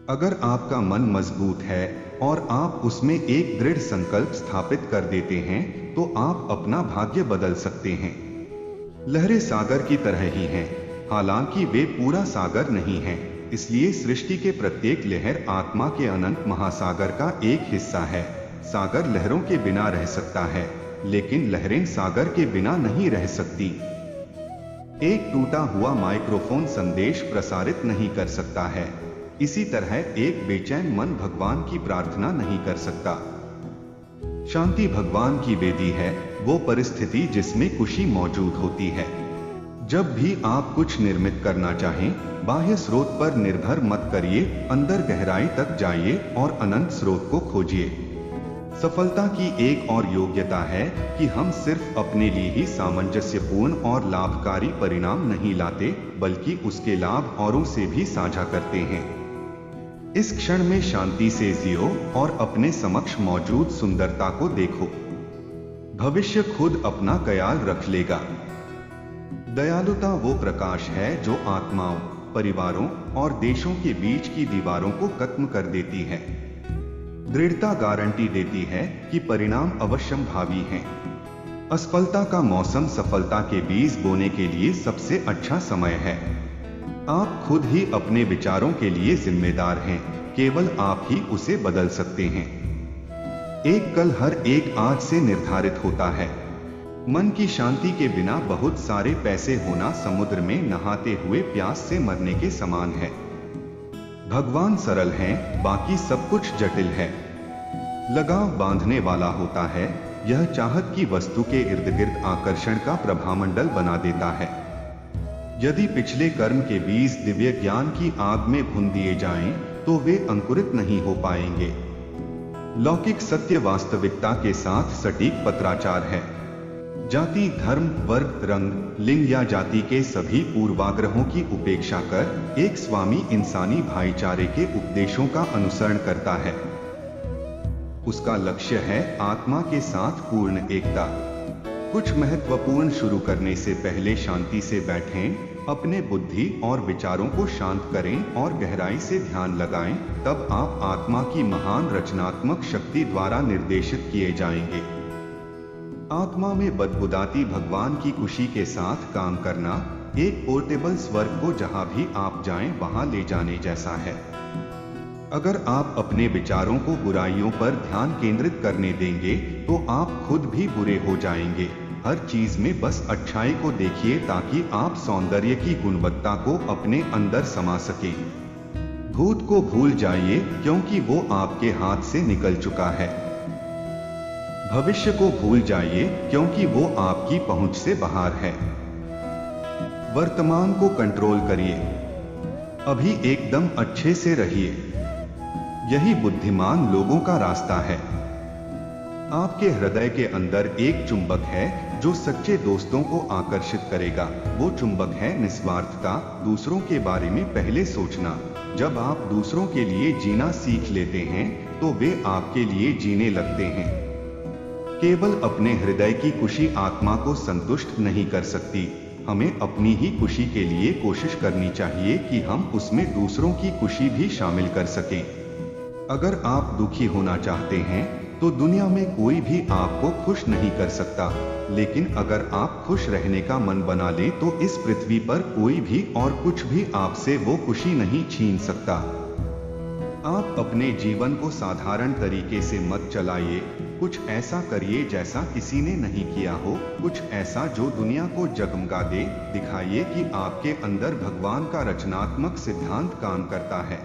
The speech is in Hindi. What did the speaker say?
अगर आपका मन मजबूत है और आप उसमें एक दृढ़ संकल्प स्थापित कर देते हैं तो आप अपना भाग्य बदल सकते हैं। लहरें सागर की तरह ही हैं, हालांकि वे पूरा सागर नहीं हैं। इसलिए सृष्टि के प्रत्येक लहर आत्मा के अनंत महासागर का एक हिस्सा है। सागर लहरों के बिना रह सकता है, लेकिन लहरें सागर के बिना नहीं रह सकती। एक टूटा हुआ माइक्रोफोन संदेश प्रसारित नहीं कर सकता है, इसी तरह एक बेचैन मन भगवान की प्रार्थना नहीं कर सकता। शांति भगवान की वेदी है, वो परिस्थिति जिसमें खुशी मौजूद होती है। जब भी आप कुछ निर्मित करना चाहें, बाह्य स्रोत पर निर्भर मत करिए, अंदर गहराई तक जाइए और अनंत स्रोत को खोजिए। सफलता की एक और योग्यता है कि हम सिर्फ अपने लिए ही सामंजस्यपूर्ण और लाभकारी परिणाम नहीं लाते, बल्कि उसके लाभ औरों से भी साझा करते हैं। इस क्षण में शांति से जियो और अपने समक्ष मौजूद सुंदरता को देखो। भविष्य खुद अपना ख्याल रख लेगा। दयालुता वो प्रकाश है जो आत्माओं, परिवारों और देशों के बीच की दीवारों को खत्म कर देती है। दृढ़ता गारंटी देती है कि परिणाम अवश्यंभावी हैं। असफलता का मौसम सफलता के बीज बोने के लिए सबसे अच्छा समय है। आप खुद ही अपने विचारों के लिए जिम्मेदार हैं, केवल आप ही उसे बदल सकते हैं। एक कल हर एक आज से निर्धारित होता है। मन की शांति के बिना बहुत सारे पैसे होना समुद्र में नहाते हुए प्यास से मरने के समान है। भगवान सरल हैं, बाकी सब कुछ जटिल है। लगाव बांधने वाला होता है, यह चाहत की वस्तु के इर्द गिर्द आकर्षण का प्रभामंडल बना देता है। यदि पिछले कर्म के बीज दिव्य ज्ञान की आग में भून दिए जाएं, तो वे अंकुरित नहीं हो पाएंगे। लौकिक सत्य वास्तविकता के साथ सटीक पत्राचार है। जाति, धर्म, वर्ग, रंग, लिंग या जाति के सभी पूर्वाग्रहों की उपेक्षा कर एक स्वामी इंसानी भाईचारे के उपदेशों का अनुसरण करता है। उसका लक्ष्य है आत्मा के साथ पूर्ण एकता। कुछ महत्वपूर्ण शुरू करने से पहले शांति से बैठें, अपने बुद्धि और विचारों को शांत करें और गहराई से ध्यान लगाएं, तब आप आत्मा की महान रचनात्मक शक्ति द्वारा निर्देशित किए जाएंगे। आत्मा में बदबुदाती भगवान की खुशी के साथ काम करना एक पोर्टेबल स्वर्ग को जहां भी आप जाएं वहां ले जाने जैसा है। अगर आप अपने विचारों को बुराइयों पर ध्यान केंद्रित करने देंगे तो आप खुद भी बुरे हो जाएंगे। हर चीज में बस अच्छाई को देखिए ताकि आप सौंदर्य की गुणवत्ता को अपने अंदर समा सकें। भूत को भूल जाइए क्योंकि वो आपके हाथ से निकल चुका है। भविष्य को भूल जाइए क्योंकि वो आपकी पहुंच से बाहर है। वर्तमान को कंट्रोल करिए। अभी एकदम अच्छे से रहिए। यही बुद्धिमान लोगों का रास्ता है। आपके हृदय के अंदर एक चुंबक है जो सच्चे दोस्तों को आकर्षित करेगा। वो चुंबक है निस्वार्थता, दूसरों के बारे में पहले सोचना। जब आप दूसरों के लिए जीना सीख लेते हैं तो वे आपके लिए जीने लगते हैं। केवल अपने हृदय की खुशी आत्मा को संतुष्ट नहीं कर सकती। हमें अपनी ही खुशी के लिए कोशिश करनी चाहिए कि हम उसमें दूसरों की खुशी भी शामिल कर सकें। अगर आप दुखी होना चाहते हैं तो दुनिया में कोई भी आपको खुश नहीं कर सकता, लेकिन अगर आप खुश रहने का मन बना ले तो इस पृथ्वी पर कोई भी और कुछ भी आपसे वो खुशी नहीं छीन सकता। आप अपने जीवन को साधारण तरीके से मत चलाइए। कुछ ऐसा करिए जैसा किसी ने नहीं किया हो, कुछ ऐसा जो दुनिया को जगमगा दे। दिखाइए कि आपके अंदर भगवान का रचनात्मक सिद्धांत काम करता है।